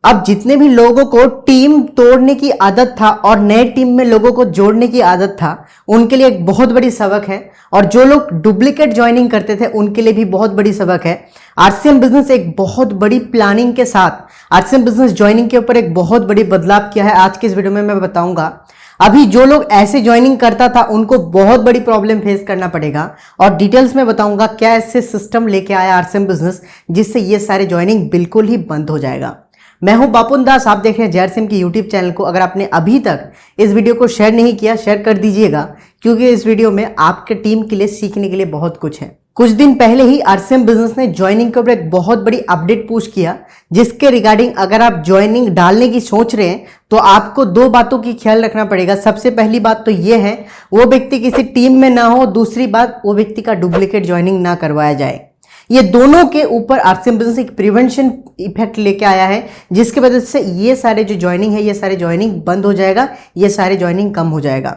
अब जितने भी लोगों को टीम तोड़ने की आदत था और नए टीम में लोगों को जोड़ने की आदत था, उनके लिए एक बहुत बड़ी सबक है। और जो लोग डुप्लीकेट ज्वाइनिंग करते थे उनके लिए भी बहुत बड़ी सबक है। आरसीएम बिजनेस एक बहुत बड़ी प्लानिंग के साथ आरसीएम बिजनेस ज्वाइनिंग के ऊपर एक बहुत बड़ी बदलाव किया है। आज के इस वीडियो में मैं बताऊंगा। अभी जो लोग ऐसे ज्वाइनिंग करता था उनको बहुत बड़ी प्रॉब्लम फेस करना पड़ेगा और डिटेल्स में बताऊंगा क्या ऐसे सिस्टम लेके आया आरसीएम बिजनेस जिससे ये सारे ज्वाइनिंग बिल्कुल ही बंद हो जाएगा। मैं हूं बापुन दास, आप देख रहे हैं जेआरसीएम की यूट्यूब चैनल को। अगर आपने अभी तक इस वीडियो को शेयर नहीं किया, शेयर कर दीजिएगा, क्योंकि इस वीडियो में आपके टीम के लिए सीखने के लिए बहुत कुछ है। कुछ दिन पहले ही आरसीएम बिजनेस ने ज्वाइनिंग के ऊपर एक बहुत बड़ी अपडेट पुश किया, जिसके रिगार्डिंग अगर आप ज्वाइनिंग डालने की सोच रहे हैं तो आपको दो बातों की ख्याल रखना पड़ेगा। सबसे पहली बात तो यह है वो व्यक्ति किसी टीम में ना हो, दूसरी बात वो व्यक्ति का डुप्लीकेट ज्वाइनिंग ना करवाया जाए। ये दोनों के ऊपर आरसीएम बिजनेस एक प्रिवेंशन इफेक्ट लेके आया है, जिसकी वजह से ये सारे जो ज्वाइनिंग है ये सारे ज्वाइनिंग बंद हो जाएगा, ये सारे ज्वाइनिंग कम हो जाएगा।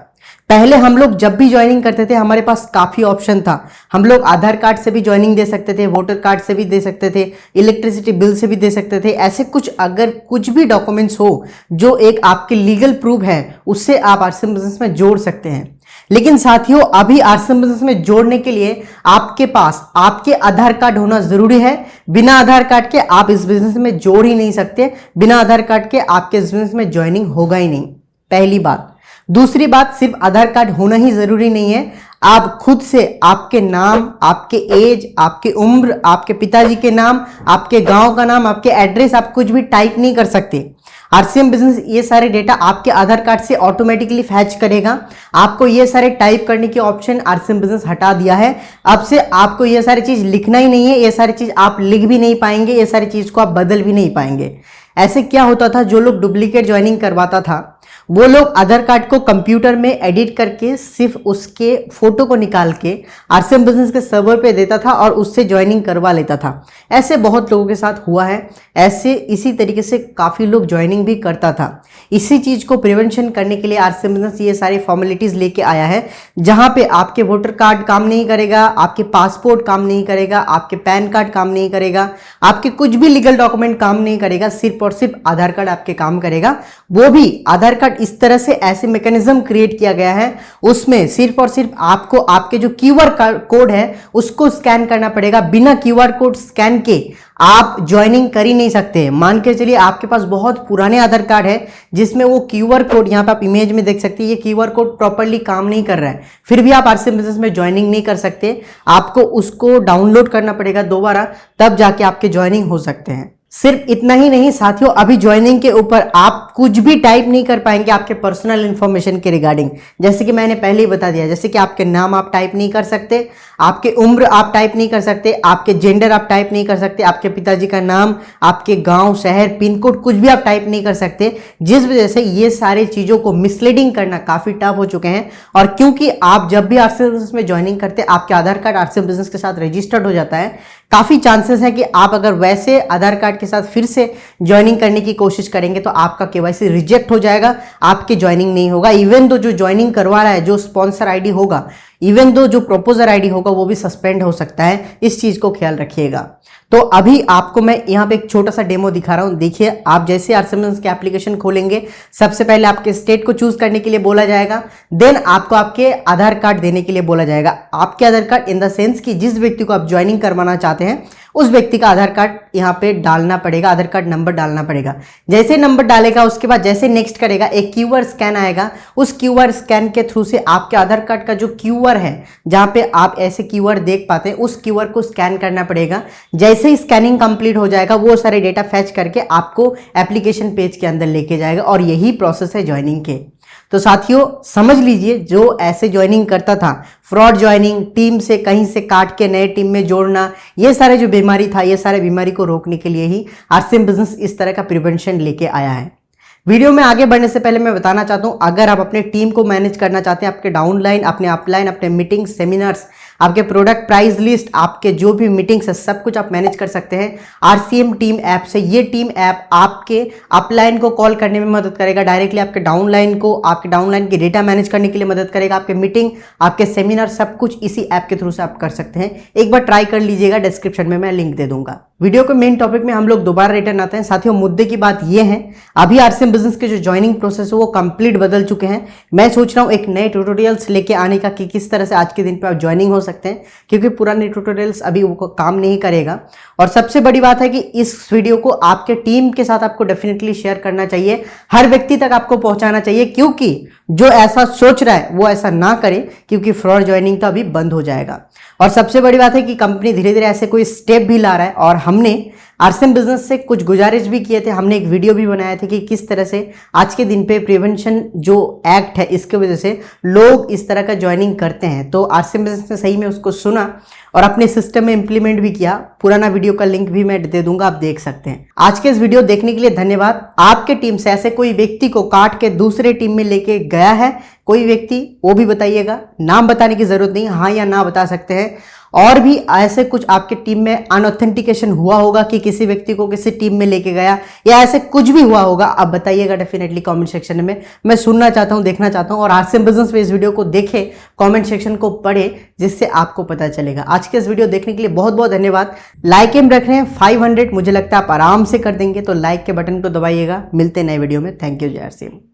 पहले हम लोग जब भी ज्वाइनिंग करते थे हमारे पास काफी ऑप्शन था। हम लोग आधार कार्ड से भी ज्वाइनिंग दे सकते थे, वोटर कार्ड से भी दे सकते थे, इलेक्ट्रिसिटी बिल से भी दे सकते थे। ऐसे कुछ अगर कुछ भी डॉक्यूमेंट्स हो जो एक आपके लीगल प्रूफ है, उससे आप आरसीएम बिजनेस में जोड़ सकते हैं। लेकिन साथियों, अभी आरसीएम बिजनेस में जोड़ने के लिए आपके पास आपके आधार कार्ड होना जरूरी है। बिना आधार कार्ड के आप इस बिजनेस में जोड़ ही नहीं सकते। बिना आधार कार्ड के आपके इस बिजनेस में ज्वाइनिंग होगा ही नहीं, पहली बात। दूसरी बात, सिर्फ आधार कार्ड होना ही जरूरी नहीं है। आप खुद से आपके नाम, आपके एज, आपकी उम्र, आपके पिताजी के नाम, आपके गांव का नाम, आपके एड्रेस, आप कुछ भी टाइप नहीं कर सकते। आरसीएम बिजनेस ये सारे डेटा आपके आधार कार्ड से ऑटोमेटिकली फैच करेगा। आपको ये सारे टाइप करने की ऑप्शन आरसीएम बिजनेस हटा दिया है। अब से आपको ये सारी चीज लिखना ही नहीं है, ये सारी चीज आप लिख भी नहीं पाएंगे, ये सारी चीज को आप बदल भी नहीं पाएंगे। ऐसे क्या होता था, जो लोग डुप्लीकेट ज्वाइनिंग करवाता था वो लोग आधार कार्ड को कंप्यूटर में एडिट करके सिर्फ उसके फोटो को निकाल के आरसीएम बिजनेस के सर्वर पे देता था और उससे ज्वाइनिंग करवा लेता था। ऐसे बहुत लोगों के साथ हुआ है। ऐसे इसी तरीके से काफी लोग ज्वाइनिंग भी करता था। इसी चीज को प्रिवेंशन करने के लिए आरसीएम बिजनेस ये सारी फॉर्मेलिटीज लेके आया है, जहां पे आपके वोटर कार्ड काम नहीं करेगा, आपके पासपोर्ट काम नहीं करेगा, आपके पैन कार्ड काम नहीं करेगा, आपके कुछ भी लीगल डॉक्यूमेंट काम नहीं करेगा, सिर्फ और सिर्फ आधार कार्ड आपके काम करेगा। वो भी आधार कार्ड इस तरह से ऐसे मैकेनिज्म क्रिएट किया गया है, उसमें सिर्फ और सिर्फ आपको आपके जो क्यूआर कोड है उसको स्कैन करना पड़ेगा। बिना क्यूआर कोड स्कैन के आप ज्वाइनिंग कर ही नहीं सकते। मान के चलिए आपके पास बहुत पुराने आधार कार्ड है जिसमें वो क्यूआर कोड, यहाँ पे आप इमेज में देख सकते हैं, ये क्यूआर कोड प्रॉपर्ली काम नहीं कर रहा है, फिर भी आप आरसीएम बिजनेस में ज्वाइनिंग नहीं कर सकते। आपको उसको डाउनलोड करना पड़ेगा दोबारा, तब जाके आपके ज्वाइनिंग हो सकते हैं। सिर्फ इतना ही नहीं साथियों, अभी ज्वाइनिंग के ऊपर आप कुछ भी टाइप नहीं कर पाएंगे आपके पर्सनल इंफॉर्मेशन के रिगार्डिंग। जैसे कि मैंने पहले ही बता दिया, जैसे कि आपके नाम आप टाइप नहीं कर सकते, आपके उम्र आप टाइप नहीं कर सकते, आपके जेंडर आप टाइप नहीं कर सकते, आपके पिताजी का नाम, आपके गांव, शहर, पिन कोड कुछ भी आप टाइप नहीं कर सकते, जिस वजह से ये सारी चीजों को मिसलीडिंग करना काफी टफ हो चुके हैं। और क्योंकि आप जब भी आरसीएम बिजनेस में ज्वाइनिंग करते हैं आपके आधार कार्ड आरसीएम बिजनेस के साथ रजिस्टर्ड हो जाता है, काफी चांसेस है कि आप अगर वैसे आधार कार्ड के साथ फिर से ज्वाइनिंग करने की कोशिश करेंगे तो आपका केवाईसी रिजेक्ट हो जाएगा, आपकी ज्वाइनिंग नहीं होगा। इवन दो जो ज्वाइनिंग करवा रहा है, जो स्पॉन्सर आईडी होगा, इवन दो जो प्रपोजर आईडी होगा, वो भी सस्पेंड हो सकता है। इस चीज को ख्याल रखिएगा। तो अभी आपको मैं यहाँ पे एक छोटा सा डेमो दिखा रहा हूँ। देखिए, आप जैसे आरसीएम बिजनेस के एप्लीकेशन खोलेंगे, सबसे पहले आपके स्टेट को चूज करने के लिए बोला जाएगा, देन आपको आपके आधार कार्ड देने के लिए बोला जाएगा। आपके आधार कार्ड इन द सेंस कि जिस व्यक्ति को आप ज्वाइनिंग करवाना चाहते हैं उस व्यक्ति का आधार कार्ड यहाँ पे डालना पड़ेगा, आधार कार्ड नंबर डालना पड़ेगा। जैसे नंबर डालेगा उसके बाद जैसे नेक्स्ट करेगा, एक क्यूआर स्कैन आएगा। उस क्यूआर स्कैन के थ्रू से आपके आधार कार्ड का जो क्यूआर है, जहां पे आप ऐसे क्यूआर देख पाते हैं, उस क्यूआर को स्कैन करना पड़ेगा। जैसे ही स्कैनिंग कंप्लीट हो जाएगा वो सारे डेटा फैच करके आपको एप्लीकेशन पेज के अंदर लेके जाएगा और यही प्रोसेस है ज्वाइनिंग के। तो साथियों समझ लीजिए, जो ऐसे ज्वाइनिंग करता था, फ्रॉड ज्वाइनिंग, टीम से कहीं से काट के नए टीम में जोड़ना, ये सारे जो बीमारी था, ये सारे बीमारी को रोकने के लिए ही आरसीएम बिजनेस इस तरह का प्रिवेंशन लेके आया है। वीडियो में आगे बढ़ने से पहले मैं बताना चाहता हूं, अगर आप अपने टीम को मैनेज करना चाहते हैं, आपके डाउनलाइन, अपने अपलाइन, अपने मीटिंग, सेमिनार्स, आपके प्रोडक्ट प्राइस लिस्ट, आपके जो भी मीटिंग्स है, सब कुछ आप मैनेज कर सकते हैं आरसीएम टीम ऐप से। ये टीम ऐप आपके अपलाइन को कॉल करने में मदद करेगा, डायरेक्टली आपके डाउनलाइन को, आपके डाउनलाइन के डेटा मैनेज करने के लिए मदद करेगा, आपके मीटिंग, आपके सेमिनार, सब कुछ इसी ऐप के थ्रू से आप कर सकते हैं। एक बार ट्राई कर लीजिएगा, डिस्क्रिप्शन में मैं लिंक दे दूंगा। वीडियो के मेन टॉपिक में हम लोग दोबारा रिटर्न आते हैं। साथियों, मुद्दे की बात ये है, अभी आरसीएम बिजनेस के जो ज्वाइनिंग प्रोसेस है वो कंप्लीट बदल चुके हैं। मैं सोच रहा हूँ एक नए ट्यूटोरियल्स लेके आने का कि किस तरह से आज के दिन पे आप ज्वाइनिंग हो सकते हैं, क्योंकि पुराने ट्यूटोरियल्स अभी वो काम नहीं करेगा। और सबसे बड़ी बात है कि इस वीडियो को आपके टीम के साथ आपको डेफिनेटली शेयर करना चाहिए, हर व्यक्ति तक आपको पहुंचाना चाहिए, क्योंकि जो ऐसा सोच रहा है वो ऐसा ना करे, क्योंकि फ्रॉड ज्वाइनिंग तो अभी बंद हो जाएगा। और सबसे बड़ी बात है कि कंपनी धीरे धीरे ऐसे कोई स्टेप भी ला रहा है, और हमने आरसीएम बिजनेस से कुछ गुजारिश भी किए थे, हमने एक वीडियो भी बनाया था कि किस तरह से आज के दिन पे प्रिवेंशन जो एक्ट है इसके वजह से लोग इस तरह का ज्वाइनिंग करते हैं। तो आरसीएम बिजनेस ने सही में उसको सुना और अपने सिस्टम में इंप्लीमेंट भी किया। पुराना वीडियो का लिंक भी मैं दे दूंगा, आप देख सकते हैं। आज के इस वीडियो देखने के लिए धन्यवाद। आपके टीम से ऐसे कोई व्यक्ति को काट के दूसरे टीम में लेके गया है कोई व्यक्ति, वो भी बताइएगा। नाम बताने की जरूरत नहीं, हाँ या ना बता सकते हैं। और भी ऐसे कुछ आपके टीम में अनऑथेंटिकेशन हुआ होगा कि किसी व्यक्ति को किसी टीम में लेके गया, या ऐसे कुछ भी हुआ होगा, आप बताइएगा डेफिनेटली कमेंट सेक्शन में। मैं सुनना चाहता हूं, देखना चाहता हूं। और आरसीएम बिजनेस पे इस वीडियो को देखें, कमेंट सेक्शन को पढ़े, जिससे आपको पता चलेगा। आज के इस वीडियो देखने के लिए बहुत बहुत धन्यवाद। लाइक एम रख रहे हैं 500, मुझे लगता है आप आराम से कर देंगे, तो लाइक के बटन को दबाइएगा। मिलते हैं नए वीडियो में। Thank you. जय आरसीएम।